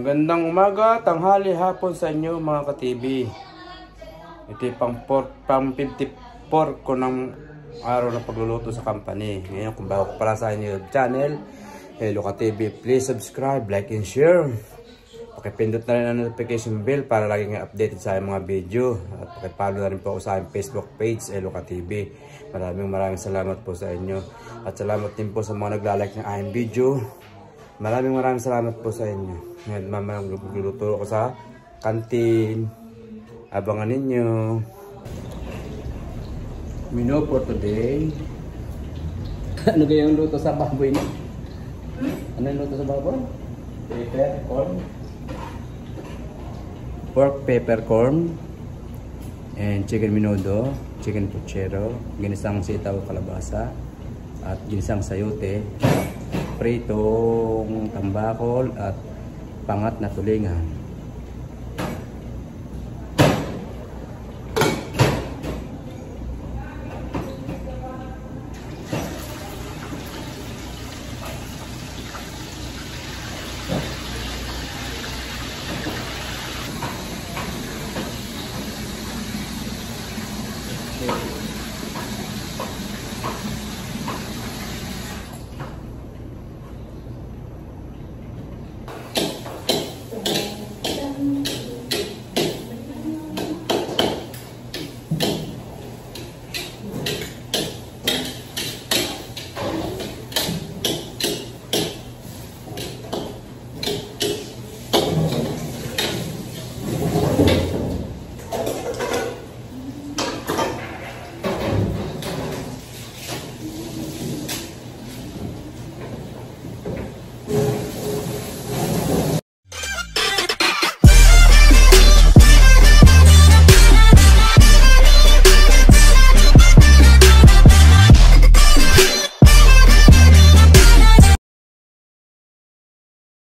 Magandang umaga, tanghali, hapon sa inyo mga ka-TV. Ito yung pang 54 ko ng araw na pagluluto sa company. Ngayon kung bago para sa inyo yung channel, Hello ka-TV, please subscribe, like and share. Pakipindot na rin ang notification bell para lagi nga updated sa mga video. At pakipollow na rin po ako sa aking Facebook page, Hello ka-TV. Maraming salamat po sa inyo. At salamat din po sa mga naglalike ng aking video. Maraming salamat po sa inyo. Ngayon mamaya magluluto ako sa kantin. Abangan ninyo. Menu for today. Ano kaya yung luto sa baboy niya? Ano yung luto sa baboy? Pepper corn. Pork pepper corn. And chicken menudo. Chicken puchero. Ginisang sitaw kalabasa. At ginisang sayote. Pritong tambakol at pangat na tulingan.